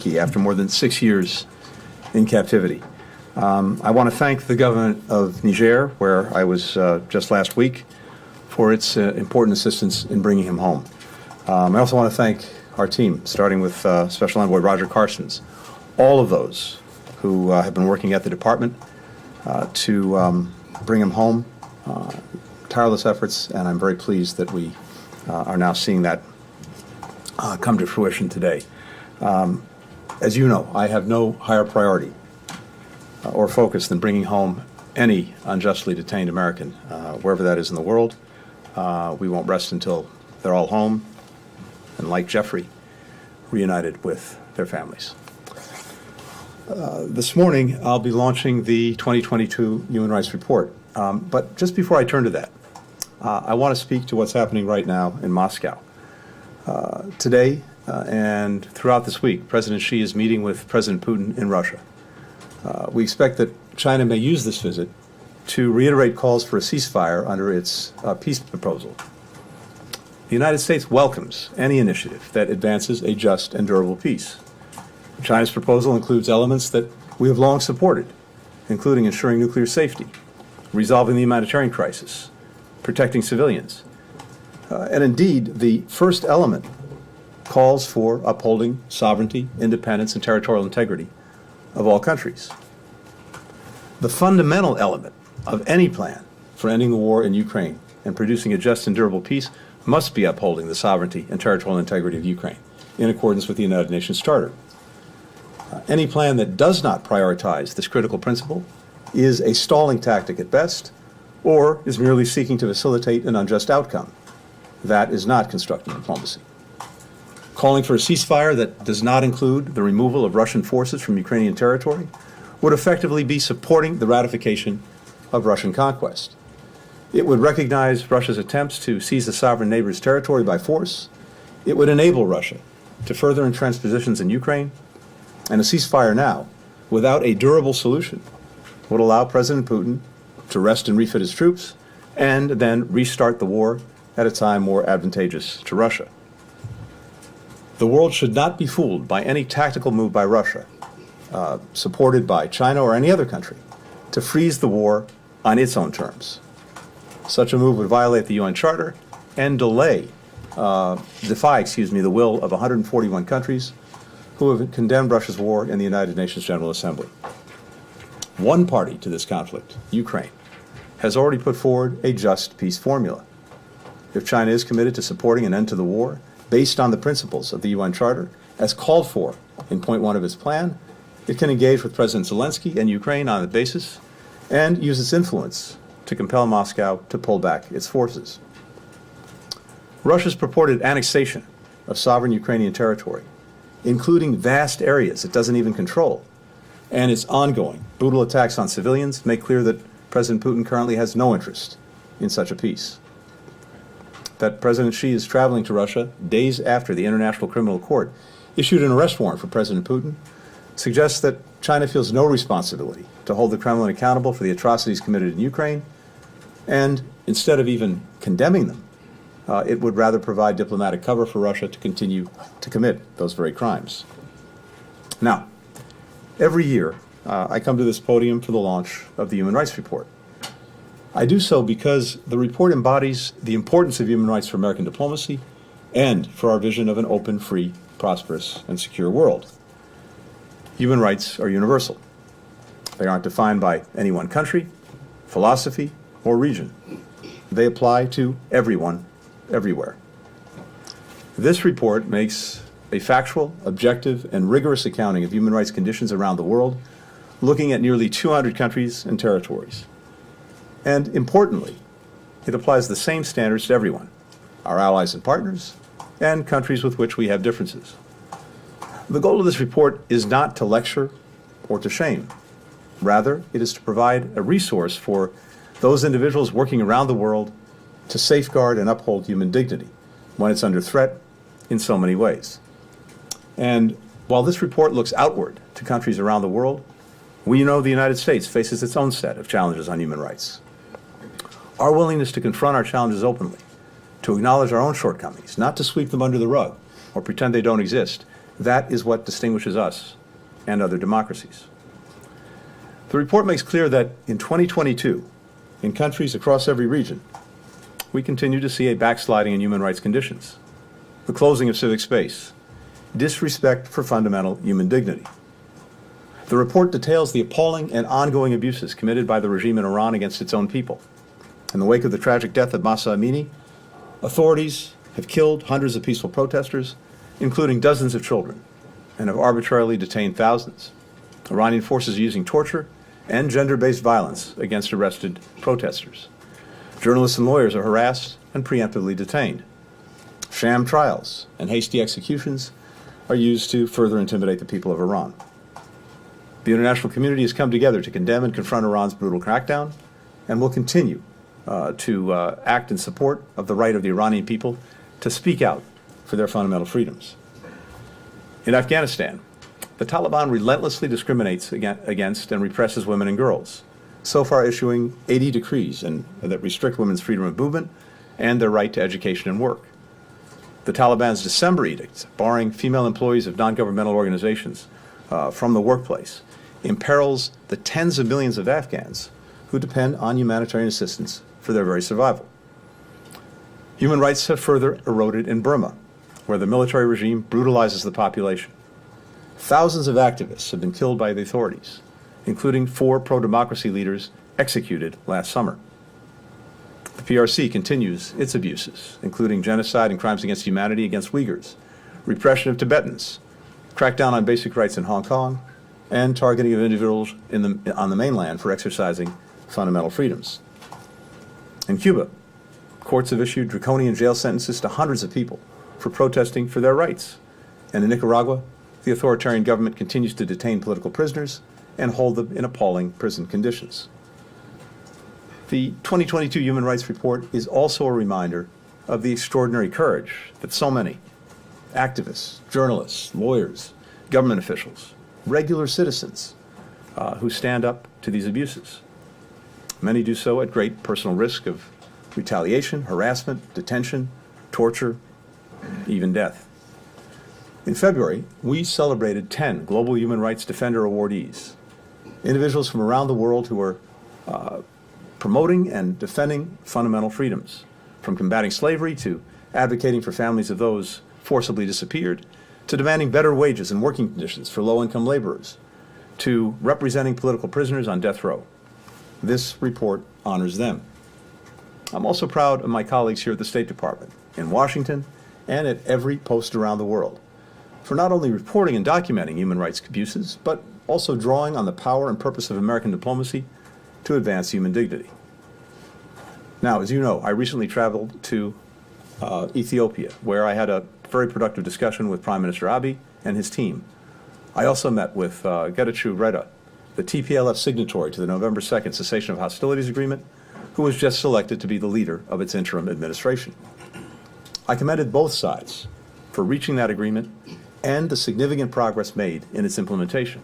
Turkey after more than 6 years in captivity. I want to thank the government of Niger, where I was just last week, for its important assistance in bringing him home. I also want to thank our team, starting with Special Envoy Roger Carstens, all of those who have been working at the department to bring him home. Tireless efforts, and I'm very pleased that we are now seeing that come to fruition today. As you know, I have no higher priority or focus than bringing home any unjustly detained American, wherever that is in the world. We won't rest until they're all home and, like Jeffrey, reunited with their families. This morning, I'll be launching the 2022 Human Rights Report. But just before I turn to that, I want to speak to what's happening right now in Moscow. Today and throughout this week, President Xi is meeting with President Putin in Russia. We expect that China may use this visit to reiterate calls for a ceasefire under its peace proposal. The United States welcomes any initiative that advances a just and durable peace. China's proposal includes elements that we have long supported, including ensuring nuclear safety, resolving the humanitarian crisis, protecting civilians. And indeed, the first element calls for upholding sovereignty, independence, and territorial integrity of all countries. The fundamental element of any plan for ending the war in Ukraine and producing a just and durable peace must be upholding the sovereignty and territorial integrity of Ukraine in accordance with the United Nations Charter. Any plan that does not prioritize this critical principle is a stalling tactic at best, or is merely seeking to facilitate an unjust outcome. That is not constructive diplomacy. Calling for a ceasefire that does not include the removal of Russian forces from Ukrainian territory would effectively be supporting the ratification of Russian conquest. It would recognize Russia's attempts to seize a sovereign neighbor's territory by force. It would enable Russia to further entrench positions in Ukraine. And a ceasefire now, without a durable solution, would allow President Putin to rest and refit his troops and then restart the war at a time more advantageous to Russia. The world should not be fooled by any tactical move by Russia, supported by China or any other country, to freeze the war on its own terms. Such a move would violate the UN Charter and defy the will of 141 countries who have condemned Russia's war in the United Nations General Assembly. One party to this conflict, Ukraine, has already put forward a just peace formula. If China is committed to supporting an end to the war based on the principles of the UN Charter, as called for in point 1 of its plan, it can engage with President Zelensky and Ukraine on the basis and use its influence to compel Moscow to pull back its forces. Russia's purported annexation of sovereign Ukrainian territory, including vast areas it doesn't even control, and its ongoing brutal attacks on civilians make clear that President Putin currently has no interest in such a peace. That President Xi is traveling to Russia days after the International Criminal Court issued an arrest warrant for President Putin suggests that China feels no responsibility to hold the Kremlin accountable for the atrocities committed in Ukraine, and instead of even condemning them, it would rather provide diplomatic cover for Russia to continue to commit those very crimes. Now, every year, I come to this podium for the launch of the Human Rights Report. I do so because the report embodies the importance of human rights for American diplomacy and for our vision of an open, free, prosperous, and secure world. Human rights are universal. They aren't defined by any one country, philosophy, or region. They apply to everyone, everywhere. This report makes a factual, objective, and rigorous accounting of human rights conditions around the world, looking at nearly 200 countries and territories. And importantly, it applies the same standards to everyone, our allies and partners, and countries with which we have differences. The goal of this report is not to lecture or to shame. Rather, it is to provide a resource for those individuals working around the world to safeguard and uphold human dignity when it's under threat in so many ways. And while this report looks outward to countries around the world, we know the United States faces its own set of challenges on human rights. Our willingness to confront our challenges openly, to acknowledge our own shortcomings, not to sweep them under the rug or pretend they don't exist, That is what distinguishes us and other democracies. The report makes clear that in 2022, in countries across every region, we continue to see a backsliding in human rights conditions, the closing of civic space, disrespect for fundamental human dignity. The report details the appalling and ongoing abuses committed by the regime in Iran against its own people. In the wake of the tragic death of Mahsa Amini, authorities have killed hundreds of peaceful protesters, including dozens of children, and have arbitrarily detained thousands. Iranian forces are using torture and gender-based violence against arrested protesters. Journalists and lawyers are harassed and preemptively detained. Sham trials and hasty executions are used to further intimidate the people of Iran. The international community has come together to condemn and confront Iran's brutal crackdown and will continue to act in support of the right of the Iranian people to speak out for their fundamental freedoms. In Afghanistan, the Taliban relentlessly discriminates against and represses women and girls, so far issuing 80 decrees that restrict women's freedom of movement and their right to education and work. The Taliban's December edict, barring female employees of non-governmental organizations from the workplace, imperils the tens of millions of Afghans who depend on humanitarian assistance for their very survival. Human rights have further eroded in Burma, where the military regime brutalizes the population. Thousands of activists have been killed by the authorities, including 4 pro-democracy leaders executed last summer. The PRC continues its abuses, including genocide and crimes against humanity against Uyghurs, repression of Tibetans, crackdown on basic rights in Hong Kong, and targeting of individuals on the mainland for exercising fundamental freedoms. In Cuba, courts have issued draconian jail sentences to hundreds of people for protesting for their rights. And in Nicaragua, the authoritarian government continues to detain political prisoners and hold them in appalling prison conditions. The 2022 Human Rights Report is also a reminder of the extraordinary courage that so many activists, journalists, lawyers, government officials, regular citizens who stand up to these abuses. Many do so at great personal risk of retaliation, harassment, detention, torture, even death. In February, we celebrated 10 Global Human Rights Defender awardees, individuals from around the world who are promoting and defending fundamental freedoms, from combating slavery to advocating for families of those forcibly disappeared, to demanding better wages and working conditions for low-income laborers, to representing political prisoners on death row. This report honors them. I'm also proud of my colleagues here at the State Department, in Washington, and at every post around the world, for not only reporting and documenting human rights abuses, but also drawing on the power and purpose of American diplomacy to advance human dignity. Now, as you know, I recently traveled to Ethiopia, where I had a very productive discussion with Prime Minister Abiy and his team. I also met with Getachew Reda, the TPLF signatory to the November 2nd Cessation of Hostilities Agreement, who was just selected to be the leader of its interim administration. I commended both sides for reaching that agreement and the significant progress made in its implementation.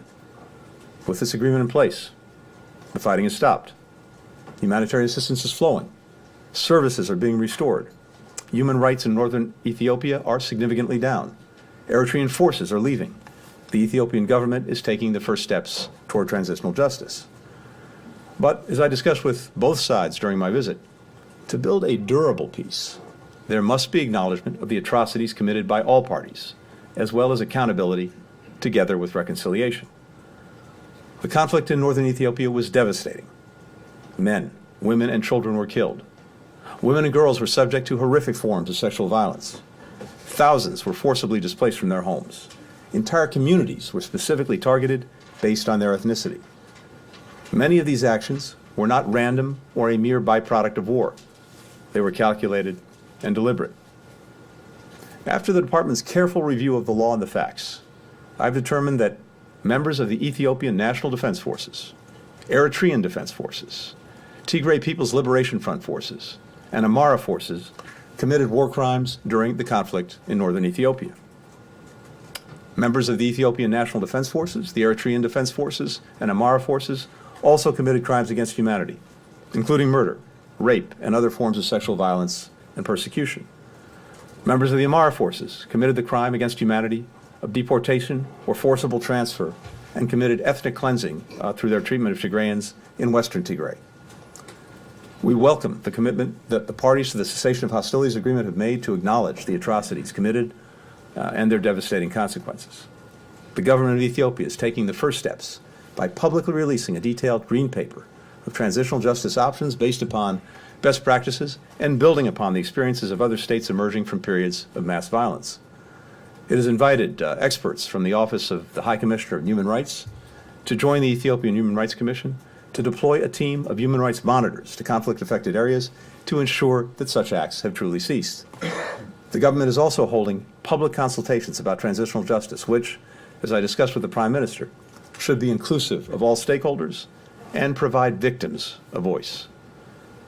With this agreement in place, the fighting is stopped. Humanitarian assistance is flowing. Services are being restored. Human rights in northern Ethiopia are significantly down. Eritrean forces are leaving. The Ethiopian government is taking the first steps toward transitional justice. But as I discussed with both sides during my visit, to build a durable peace, there must be acknowledgement of the atrocities committed by all parties, as well as accountability together with reconciliation. The conflict in northern Ethiopia was devastating. Men, women, and children were killed. Women and girls were subject to horrific forms of sexual violence. Thousands were forcibly displaced from their homes. Entire communities were specifically targeted based on their ethnicity. Many of these actions were not random or a mere byproduct of war. They were calculated and deliberate. After the department's careful review of the law and the facts, I've determined that members of the Ethiopian National Defense Forces, Eritrean Defense Forces, Tigray People's Liberation Front forces, and Amhara forces committed war crimes during the conflict in northern Ethiopia. Members of the Ethiopian National Defense Forces, the Eritrean Defense Forces, and Amhara forces also committed crimes against humanity, including murder, rape, and other forms of sexual violence and persecution. Members of the Amhara forces committed the crime against humanity of deportation or forcible transfer and committed ethnic cleansing through their treatment of Tigrayans in western Tigray. We welcome the commitment that the parties to the cessation of hostilities agreement have made to acknowledge the atrocities committed and their devastating consequences. The government of Ethiopia is taking the first steps by publicly releasing a detailed green paper of transitional justice options based upon best practices and building upon the experiences of other states emerging from periods of mass violence. It has invited experts from the Office of the High Commissioner of Human Rights to join the Ethiopian Human Rights Commission to deploy a team of human rights monitors to conflict-affected areas to ensure that such acts have truly ceased. The government is also holding public consultations about transitional justice, which, as I discussed with the Prime Minister, should be inclusive of all stakeholders and provide victims a voice.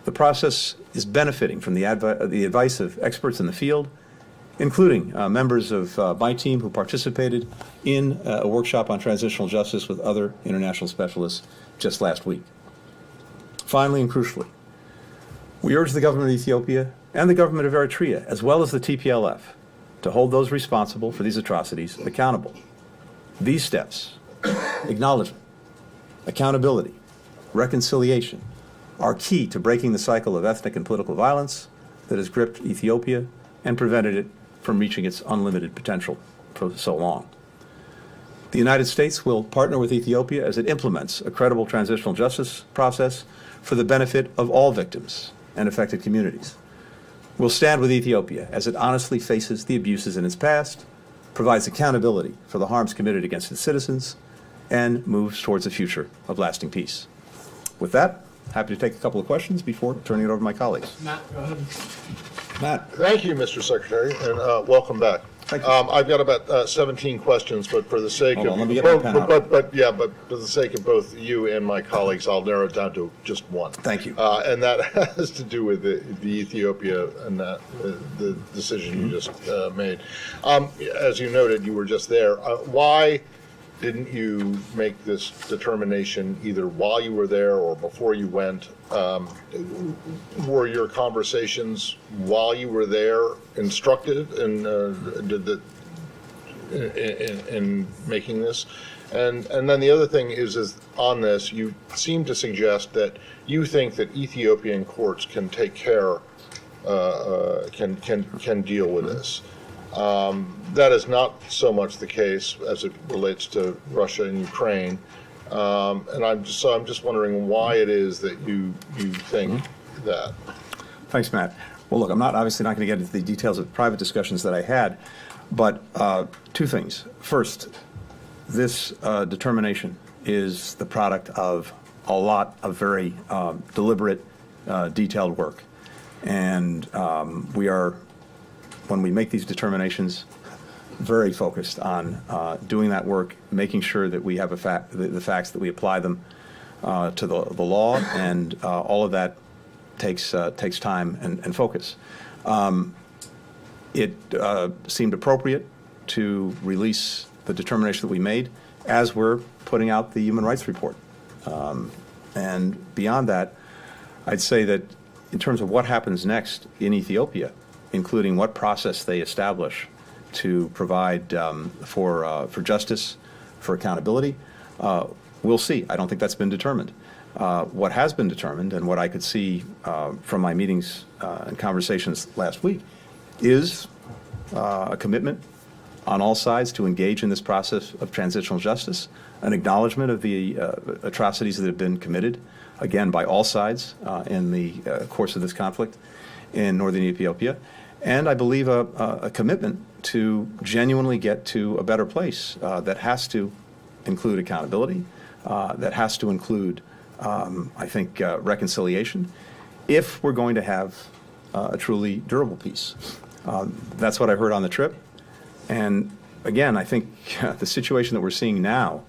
The process is benefiting from the advice of experts in the field, including members of my team who participated in a workshop on transitional justice with other international specialists just last week. Finally and crucially, we urge the government of Ethiopia and the government of Eritrea, as well as the TPLF, to hold those responsible for these atrocities accountable. These steps, acknowledgement, accountability, reconciliation, are key to breaking the cycle of ethnic and political violence that has gripped Ethiopia and prevented it from reaching its unlimited potential for so long. The United States will partner with Ethiopia as it implements a credible transitional justice process for the benefit of all victims and affected communities. We'll stand with Ethiopia as it honestly faces the abuses in its past, provides accountability for the harms committed against its citizens, and moves towards a future of lasting peace. With that, happy to take a couple of questions before turning it over to my colleagues. Matt, go ahead. Matt. Thank you, Mr. Secretary, and welcome back. Thank you. I've got about 17 questions, but for the sake Hold of on, let me get my pen out. but for the sake of both you and my colleagues, I'll narrow it down to just one. Thank you. And that has to do with the Ethiopia and the decision you just made. As you noted, you were just there. Why didn't you make this determination either while you were there or before you went? Were your conversations while you were there instructive in making this? And then the other thing is on this, you seem to suggest that you think that Ethiopian courts can take care, can deal with this. That is not so much the case as it relates to Russia and Ukraine. And I'm just wondering why it is that you think that. Thanks, Matt. Well, look, I'm obviously not going to get into the details of private discussions that I had, but two things. First, this determination is the product of a lot of very deliberate, detailed work. And we are, when we make these determinations, very focused on doing that work, making sure that we have the facts, that we apply them to the law, and all of that takes time and focus. It seemed appropriate to release the determination that we made as we're putting out the human rights report. And beyond that, I'd say that in terms of what happens next in Ethiopia, including what process they establish to provide for justice, for accountability, we'll see. I don't think that's been determined. What has been determined, and what I could see from my meetings and conversations last week, is a commitment on all sides to engage in this process of transitional justice, an acknowledgement of the atrocities that have been committed, again, by all sides in the course of this conflict in northern Ethiopia, and I believe a commitment to genuinely get to a better place that has to include accountability, that has to include, I think, reconciliation, if we're going to have a truly durable peace. That's what I heard on the trip. And again, I think the situation that we're seeing now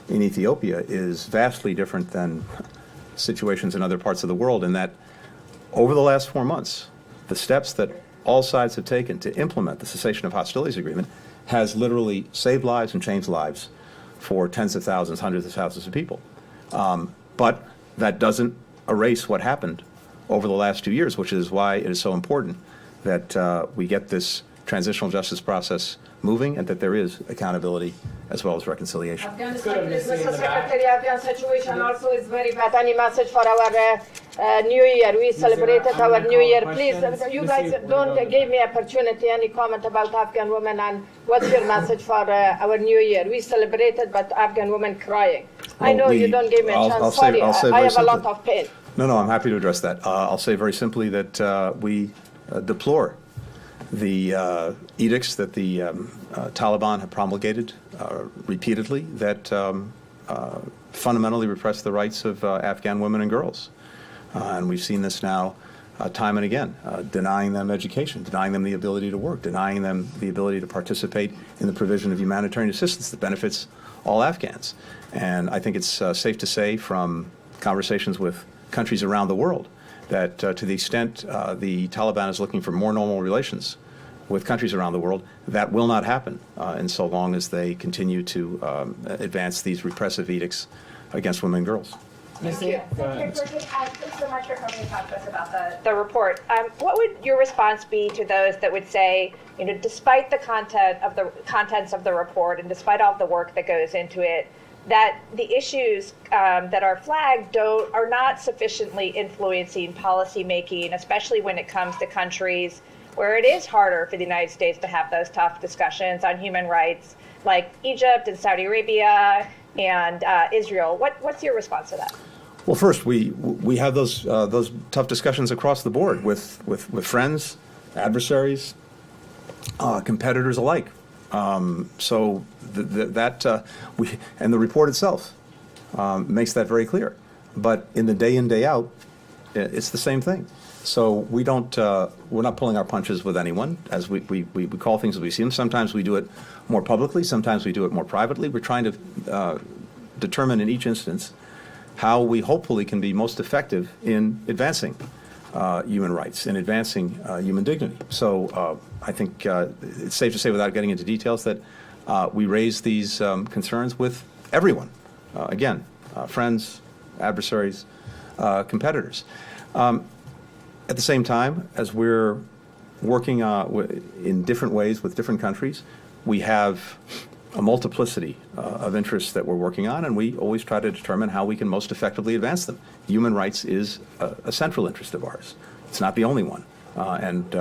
in Ethiopia is vastly different than situations in other parts of the world, in that over the last 4 months, the steps that all sides have taken to implement the cessation of hostilities agreement has literally saved lives and changed lives for tens of thousands, hundreds of thousands of people. But that doesn't erase what happened over the last 2 years, which is why it is so important that we get this transitional justice process moving and that there is accountability as well as reconciliation. Afghanistan, Mr. Secretary, Afghan situation also is very bad. Any message for our New Year? We celebrated our New Year. Please, you guys don't give me opportunity, any comment about Afghan women, and what's your message for our New Year? We celebrated, but Afghan women crying. I know you don't give me a chance. Sorry, I have a lot of pain. No, I'm happy to address that. I'll say very simply that we deplore the edicts that the Taliban have promulgated repeatedly that fundamentally repress the rights of Afghan women and girls. And we've seen this now time and again, denying them education, denying them the ability to work, denying them the ability to participate in the provision of humanitarian assistance that benefits all Afghans. And I think it's safe to say from conversations with countries around the world that to the extent the Taliban is looking for more normal relations with countries around the world, that will not happen in so long as they continue to advance these repressive edicts against women and girls. Thank you. Thanks so much for coming to talk to us about the report. What would your response be to those that would say, despite the contents of the report and despite all the work that goes into it, that the issues that are flagged are not sufficiently influencing policy making, especially when it comes to countries where it is harder for the United States to have those tough discussions on human rights, like Egypt and Saudi Arabia and Israel. What's your response to that? Well, first, we have those tough discussions across the board with friends, adversaries, competitors alike. So and the report itself makes that very clear. But in the day in, day out, it's the same thing. So we're not pulling our punches with anyone as we call things as we see them. Sometimes we do it more publicly, sometimes we do it more privately. We're trying to determine in each instance how we hopefully can be most effective in advancing human rights, in advancing human dignity. So I think it's safe to say without getting into details that we raise these concerns with everyone. Again, friends, adversaries, competitors. At the same time, as we're working in different ways with different countries, we have a multiplicity of interests that we're working on, and we always try to determine how we can most effectively advance them. Human rights is a central interest of ours. It's not the only one. And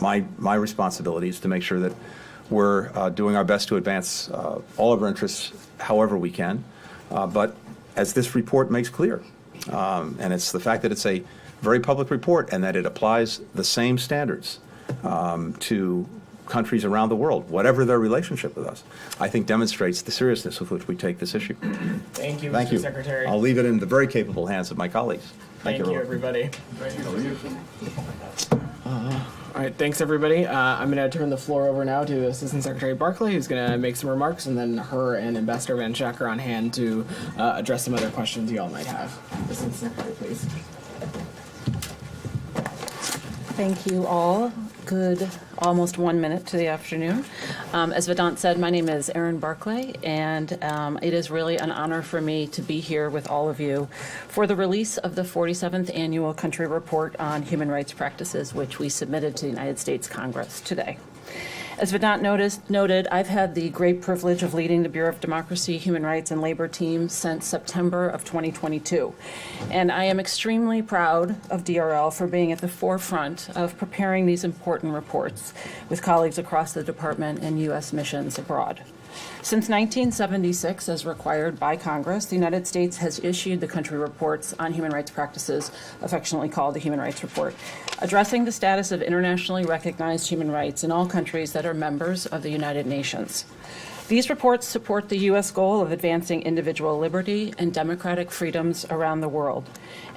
my responsibility is to make sure that we're doing our best to advance all of our interests however we can. But as this report makes clear, and it's the fact that it's a very public report and that it applies the same standards to countries around the world, whatever their relationship with us, I think demonstrates the seriousness with which we take this issue. Thank you, Thank Mr. you. Secretary. I'll leave it in the very capable hands of my colleagues. Thank you, everybody. All right, thanks, everybody. I'm going to turn the floor over now to Assistant Secretary Barclay, who's going to make some remarks, and then her and Ambassador Van Schack are on hand to address some other questions you all might have. Assistant Secretary, please. Thank you all. Good almost 1 minute to the afternoon. As Vedant said, my name is Erin Barclay, and it is really an honor for me to be here with all of you for the release of the 47th Annual Country Report on Human Rights Practices, which we submitted to the United States Congress today. As Vedant noted, I've had the great privilege of leading the Bureau of Democracy, Human Rights, and Labor team since September of 2022. And I am extremely proud of DRL for being at the forefront of preparing these important reports with colleagues across the department and U.S. missions abroad. Since 1976, as required by Congress, the United States has issued the country reports on human rights practices, affectionately called the Human Rights Report, addressing the status of internationally recognized human rights in all countries that are members of the United Nations. These reports support the U.S. goal of advancing individual liberty and democratic freedoms around the world,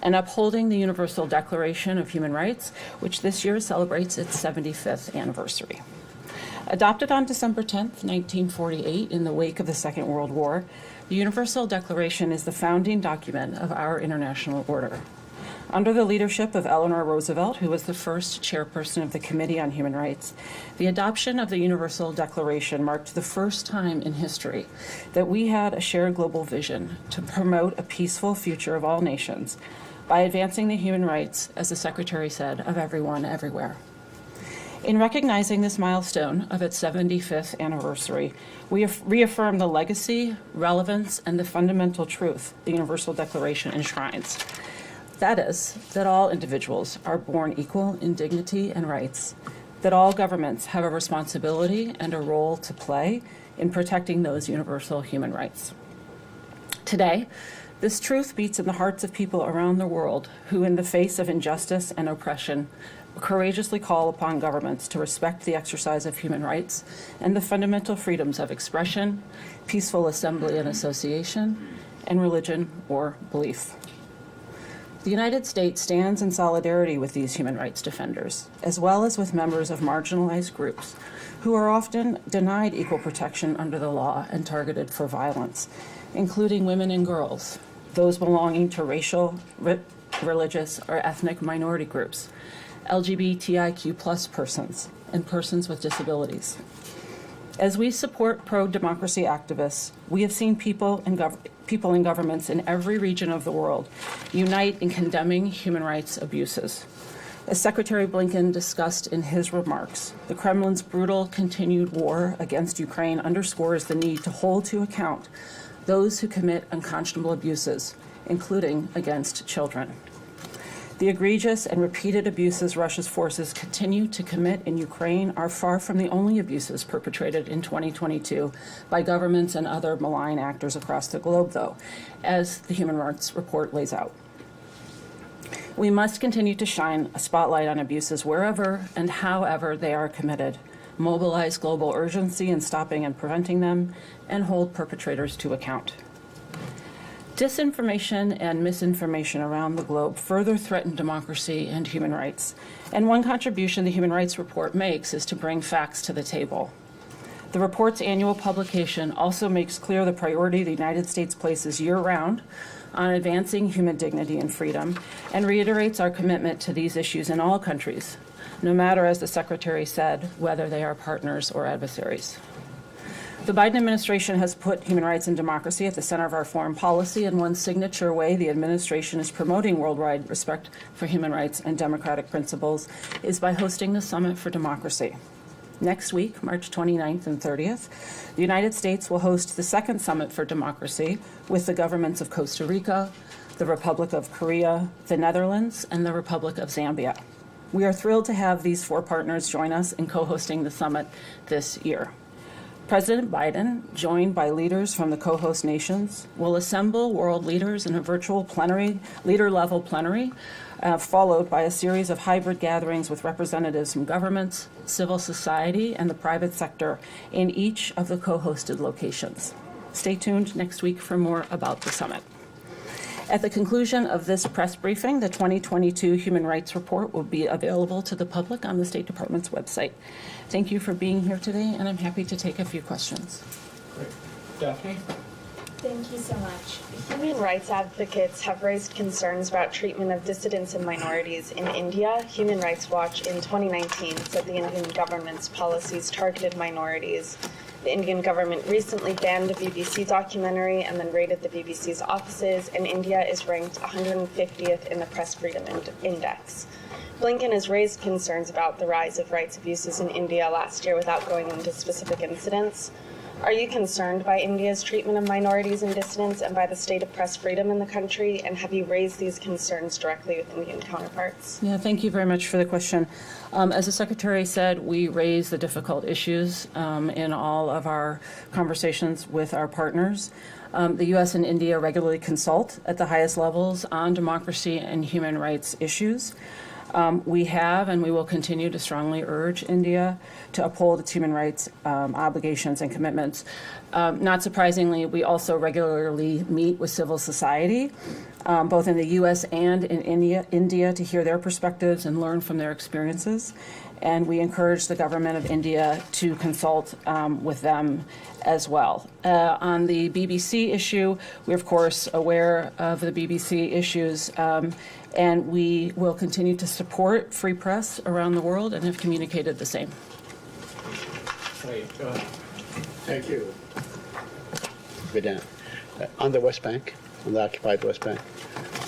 and upholding the Universal Declaration of Human Rights, which this year celebrates its 75th anniversary. Adopted on December 10, 1948, in the wake of the Second World War, the Universal Declaration is the founding document of our international order. Under the leadership of Eleanor Roosevelt, who was the first chairperson of the Committee on Human Rights, the adoption of the Universal Declaration marked the first time in history that we had a shared global vision to promote a peaceful future of all nations by advancing the human rights, as the Secretary said, of everyone, everywhere. In recognizing this milestone of its 75th anniversary, we reaffirm the legacy, relevance, and the fundamental truth the Universal Declaration enshrines. That is, that all individuals are born equal in dignity and rights, that all governments have a responsibility and a role to play in protecting those universal human rights. Today, this truth beats in the hearts of people around the world who, in the face of injustice and oppression, courageously call upon governments to respect the exercise of human rights and the fundamental freedoms of expression, peaceful assembly and association, and religion or belief. The United States stands in solidarity with these human rights defenders, as well as with members of marginalized groups who are often denied equal protection under the law and targeted for violence, including women and girls, those belonging to racial, religious, or ethnic minority groups, LGBTIQ+ persons, and persons with disabilities. As we support pro-democracy activists, we have seen people in governments in every region of the world unite in condemning human rights abuses. As Secretary Blinken discussed in his remarks, the Kremlin's brutal continued war against Ukraine underscores the need to hold to account those who commit unconscionable abuses, including against children. The egregious and repeated abuses Russia's forces continue to commit in Ukraine are far from the only abuses perpetrated in 2022 by governments and other malign actors across the globe, though, as the Human Rights Report lays out. We must continue to shine a spotlight on abuses wherever and however they are committed, mobilize global urgency in stopping and preventing them, and hold perpetrators to account. Disinformation and misinformation around the globe further threaten democracy and human rights, and one contribution the Human Rights Report makes is to bring facts to the table. The report's annual publication also makes clear the priority the United States places year-round on advancing human dignity and freedom, and reiterates our commitment to these issues in all countries, no matter, as the Secretary said, whether they are partners or adversaries. The Biden administration has put human rights and democracy at the center of our foreign policy, and one signature way the administration is promoting worldwide respect for human rights and democratic principles is by hosting the Summit for Democracy. Next week, March 29th and 30th, the United States will host the second Summit for Democracy with the governments of Costa Rica, the Republic of Korea, the Netherlands, and the Republic of Zambia. We are thrilled to have these four partners join us in co-hosting the summit this year. President Biden, joined by leaders from the co-host nations, will assemble world leaders in a virtual plenary, leader-level plenary, followed by a series of hybrid gatherings with representatives from governments, civil society, and the private sector in each of the co-hosted locations. Stay tuned next week for more about the summit. At the conclusion of this press briefing, the 2022 Human Rights Report will be available to the public on the State Department's website. Thank you for being here today, and I'm happy to take a few questions. Great. Daphne? Thank you so much. Human rights advocates have raised concerns about treatment of dissidents and minorities in India. Human Rights Watch in 2019 said the Indian government's policies targeted minorities. The Indian government recently banned a BBC documentary and then raided the BBC's offices, and India is ranked 150th in the Press Freedom Index. Blinken has raised concerns about the rise of rights abuses in India last year without going into specific incidents. Are you concerned by India's treatment of minorities and dissidents and by the state of press freedom in the country? And have you raised these concerns directly with Indian counterparts? Yeah, thank you very much for the question. As the Secretary said, we raise the difficult issues in all of our conversations with our partners. The U.S. and India regularly consult at the highest levels on democracy and human rights issues. We have and we will continue to strongly urge India to uphold its human rights obligations and commitments. Not surprisingly, we also regularly meet with civil society, both in the U.S. and in India, to hear their perspectives and learn from their experiences. And we encourage the government of India to consult with them as well. On the BBC issue, we're of course aware of the BBC issues, and we will continue to support free press around the world and have communicated the same. Great. Go ahead. Thank you. Vedant, on the West Bank, on the occupied West Bank,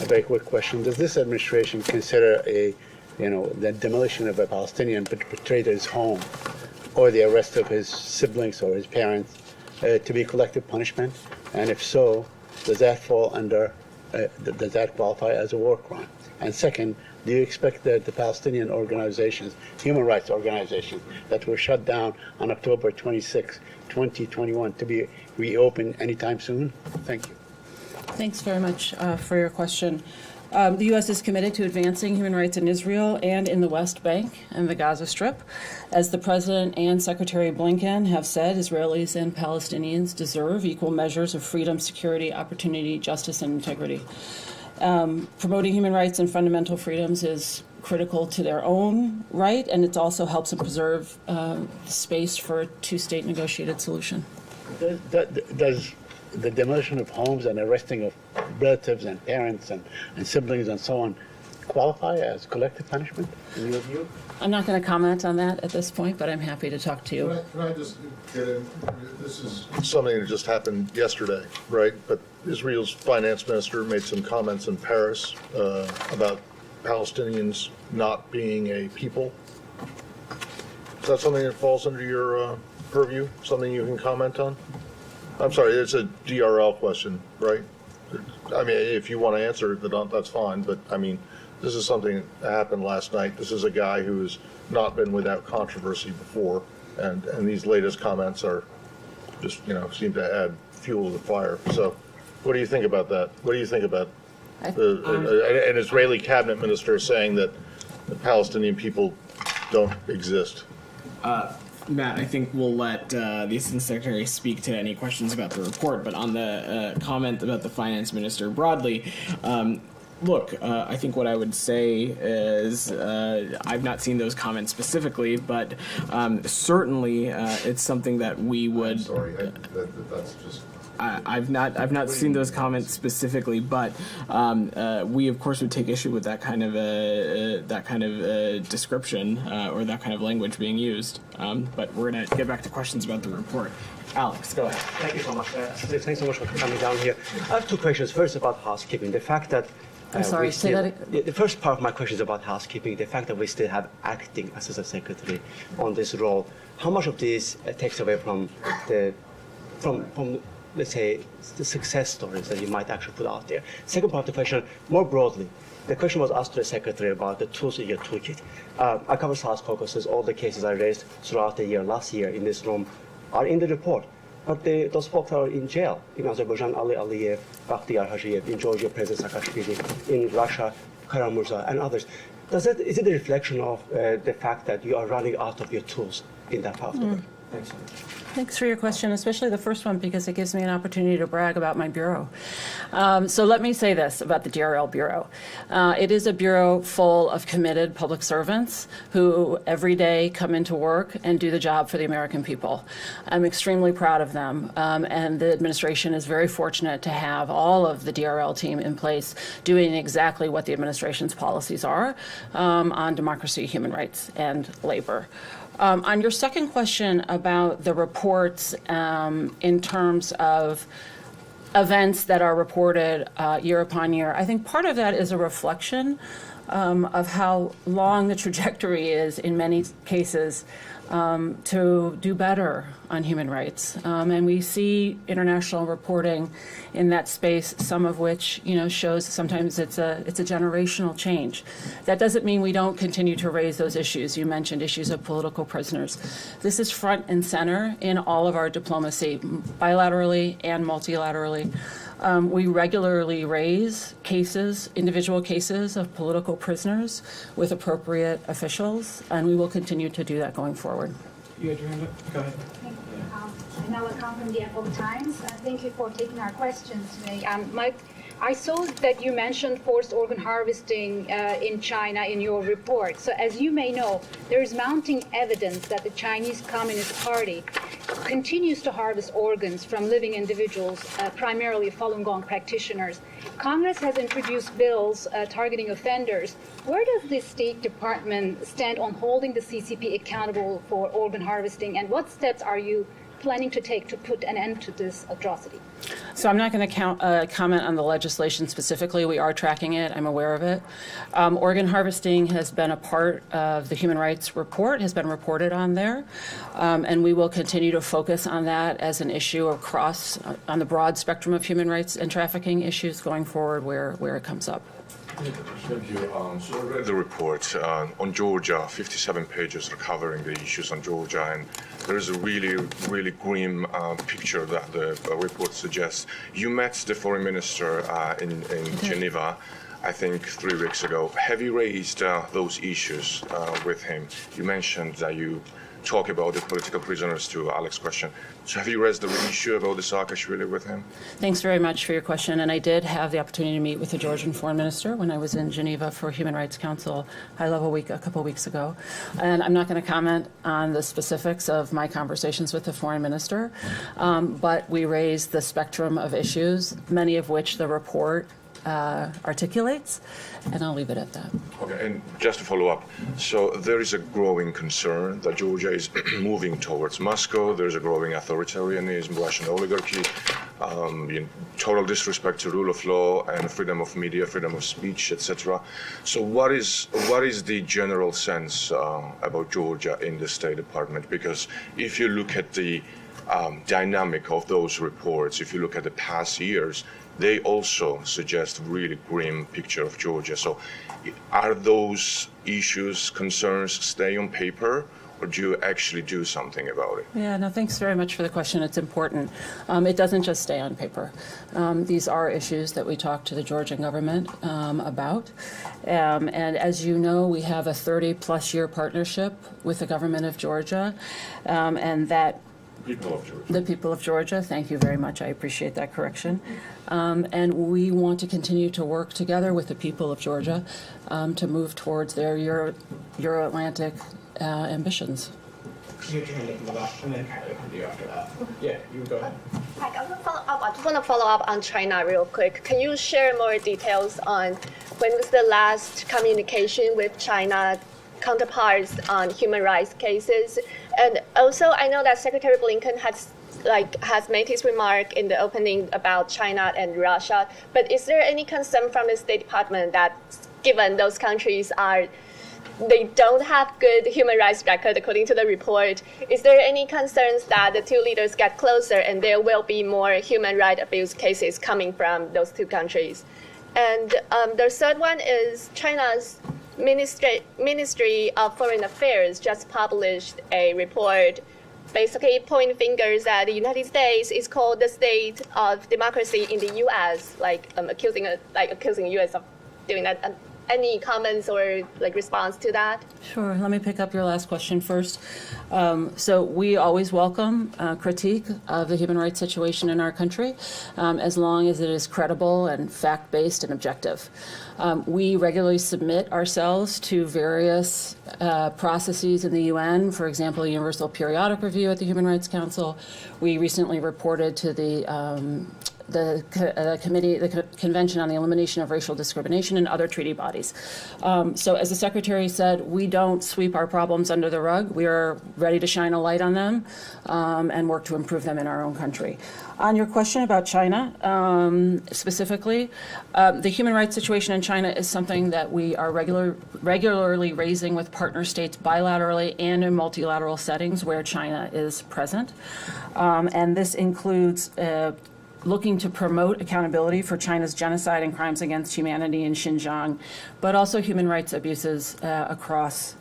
a very quick question. Does this administration consider a the demolition of a Palestinian perpetrator's home or the arrest of his siblings or his parents to be collective punishment? And if so, does that fall under, does that qualify as a war crime? And second, do you expect that the Palestinian organizations, human rights organizations, that were shut down on October 26, 2021, to be reopened anytime soon? Thank you. Thanks very much for your question. The U.S. is committed to advancing human rights in Israel and in the West Bank and the Gaza Strip. As the President and Secretary Blinken have said, Israelis and Palestinians deserve equal measures of freedom, security, opportunity, justice, and integrity. Promoting human rights and fundamental freedoms is critical to their own right, and it also helps them preserve space for a two-state negotiated solution. Does the demolition of homes and arresting of relatives and parents and siblings and so on qualify as collective punishment in your view? I'm not going to comment on that at this point, but I'm happy to talk to you. Can I just get in? This is something that just happened yesterday, right? But Israel's finance minister made some comments in Paris about Palestinians not being a people. Is that something that falls under your purview? Something you can comment on? I'm sorry, it's a DRL question, right? I mean, if you want to answer it, that's fine. But I mean, this is something that happened last night. This is a guy who has not been without controversy before, and these latest comments are just, seem to add fuel to the fire. So, what do you think about that? What do you think about an Israeli cabinet minister saying that the Palestinian people don't exist? Matt, I think we'll let the Assistant Secretary speak to any questions about the report, but on the comment about the Finance Minister broadly, look, I think what I would say is I've not seen those comments specifically, but certainly it's something that we would... I'm sorry, that's just... I've not seen those comments specifically, but we of course would take issue with that kind of description or that kind of language being used. But we're going to get back to questions about the report. Alex, go ahead. Thank you so much. Thanks so much for coming down here. I have two questions. First, about housekeeping. The fact that I'm sorry, say that again. The first part of my question is about housekeeping. The fact that we still have acting assistant secretary on this role. How much of this takes away from let's say, the success stories that you might actually put out there? Second part of the question, more broadly, the question was asked to the Secretary about the tools in your toolkit. I cover South Caucasus. All the cases I raised throughout the year, last year in this room, are in the report. But those folks are in jail. In Azerbaijan, Ali Aliyev, Bakhtiyar Hajiyev, in Georgia, President Saakashvili, in Russia, Karamurza, and others. Is it a reflection of the fact that you are running out of your tools in that part of the work? Thanks so much. Thanks for your question, especially the first one, because it gives me an opportunity to brag about my bureau. So let me say this about the DRL Bureau. It is a bureau full of committed public servants who every day come into work and do the job for the American people. I'm extremely proud of them, and the administration is very fortunate to have all of the DRL team in place doing exactly what the administration's policies are on democracy, human rights, and labor. On your second question about the reports in terms of events that are reported year upon year, I think part of that is a reflection of how long the trajectory is in many cases to do better on human rights. And we see international reporting in that space, some of which, shows sometimes it's a generational change. That doesn't mean we don't continue to raise those issues. You mentioned issues of political prisoners. This is front and center in all of our diplomacy, bilaterally and multilaterally. We regularly raise cases, individual cases of political prisoners with appropriate officials, and we will continue to do that going forward. You had your hand up? Go ahead. Thank you. Nella Khan from the Epoch Times. Thank you for taking our questions today. Mike, I saw that you mentioned forced organ harvesting in China in your report. So as you may know, there is mounting evidence that the Chinese Communist Party continues to harvest organs from living individuals, primarily Falun Gong practitioners. Congress has introduced bills targeting offenders. Where does the State Department stand on holding the CCP accountable for organ harvesting, and what steps are you planning to take to put an end to this atrocity? So I'm not going to comment on the legislation specifically. We are tracking it. I'm aware of it. Organ harvesting has been a part of the human rights report, has been reported on there, and we will continue to focus on that as an issue across on the broad spectrum of human rights and trafficking issues going forward where it comes up. Thank you. So I read the report on Georgia, 57 pages are covering the issues on Georgia, and there is a really grim picture that the report suggests. You met the foreign minister in Geneva, I think 3 weeks ago. Have you raised those issues with him? You mentioned that you talk about the political prisoners to Alex's question. So have you raised the issue about the Saakashvili with him? Thanks very much for your question. And I did have the opportunity to meet with the Georgian foreign minister when I was in Geneva for Human Rights Council high-level week a couple of weeks ago. And I'm not going to comment on the specifics of my conversations with the foreign minister, but we raised the spectrum of issues, many of which the report articulates, and I'll leave it at that. Okay, and just to follow up, so there is a growing concern that Georgia is moving towards Moscow. There's a growing authoritarianism, Russian oligarchy, total disrespect to rule of law and freedom of media, freedom of speech, etc. So what is the general sense about Georgia in the State Department? Because if you look at the dynamic of those reports, if you look at the past years, they also suggest really grim picture of Georgia. So are those issues, concerns stay on paper, or do you actually do something about it? Yeah, no, thanks very much for the question. It's important. It doesn't just stay on paper. These are issues that we talk to the Georgian government about. And as you know, we have a 30-plus year partnership with the government of Georgia, and that People of Georgia. the people of Georgia. Thank you very much. I appreciate that correction. And we want to continue to work together with the people of Georgia to move towards their Euro-Atlantic ambitions. You can hand it to the left, and then Kylie can do after that. Yeah, you go ahead. Hi, I just want to follow up on China real quick. Can you share more details on when was the last communication with China counterparts on human rights cases? And also, I know that Secretary Blinken has made his remark in the opening about China and Russia, but is there any concern from the State Department that given those countries they don't have good human rights record according to the report, is there any concerns that the two leaders get closer and there will be more human rights abuse cases coming from those two countries? And the third one is China's Ministry of Foreign Affairs just published a report basically pointing fingers at the United States. It's called the state of democracy in the U.S., accusing the U.S. of doing that. Any comments or response to that? Sure. Let me pick up your last question first. So we always welcome critique of the human rights situation in our country, as long as it is credible and fact-based and objective. We regularly submit ourselves to various processes in the UN, for example, a Universal Periodic Review at the Human Rights Council. We recently reported to the Convention on the Elimination of Racial Discrimination and other treaty bodies. So as the Secretary said, we don't sweep our problems under the rug. We are ready to shine a light on them and work to improve them in our own country. On your question about China, specifically, the human rights situation in China is something that we are regularly raising with partner states bilaterally and in multilateral settings where China is present. And this includes looking to promote accountability for China's genocide and crimes against humanity in Xinjiang, but also human rights abuses across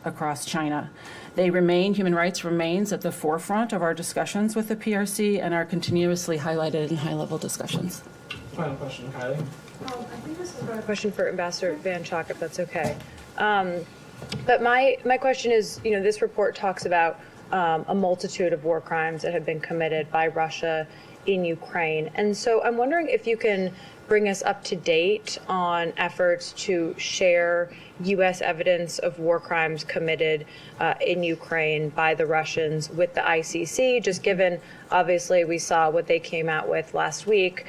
China. Human rights remains at the forefront of our discussions with the PRC and are continuously highlighted in high-level discussions. Final question, Kylie. I think this is a question for Ambassador Van Schaak, if that's okay. But my question is, this report talks about a multitude of war crimes that have been committed by Russia in Ukraine. And so I'm wondering if you can bring us up to date on efforts to share U.S. evidence of war crimes committed in Ukraine by the Russians with the ICC, just given, obviously, we saw what they came out with last week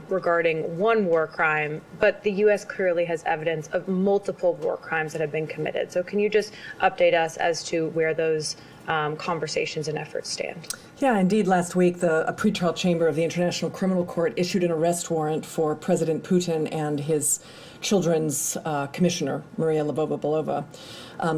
regarding one war crime, but the U.S. clearly has evidence of multiple war crimes that have been committed. So can you just update us as to where those conversations and efforts stand? Yeah, indeed. Last week, a pretrial chamber of the International Criminal Court issued an arrest warrant for President Putin and his children's commissioner, Maria Lvova-Belova,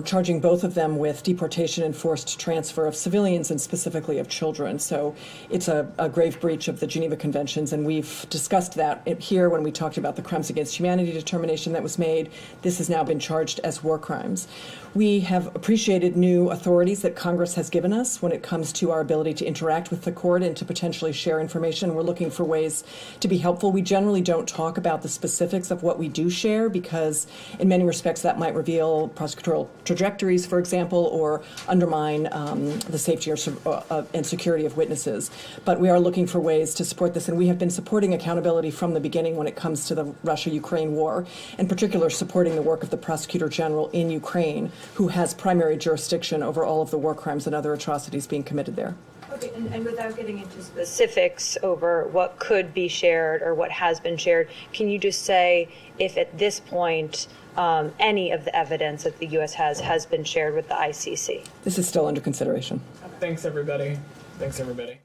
charging both of them with deportation and forced transfer of civilians and specifically of children. So it's a grave breach of the Geneva Conventions, and we've discussed that here when we talked about the crimes against humanity determination that was made. This has now been charged as war crimes. We have appreciated new authorities that Congress has given us when it comes to our ability to interact with the court and to potentially share information. We're looking for ways to be helpful. We generally don't talk about the specifics of what we do share because in many respects that might reveal prosecutorial trajectories, for example, or undermine the safety and security of witnesses. But we are looking for ways to support this, and we have been supporting accountability from the beginning when it comes to the Russia-Ukraine war, in particular supporting the work of the Prosecutor General in Ukraine, who has primary jurisdiction over all of the war crimes and other atrocities being committed there. Okay, and without getting into specifics over what could be shared or what has been shared, can you just say if at this point any of the evidence that the U.S. has been shared with the ICC? This is still under consideration. Thanks, everybody. Thanks, everybody.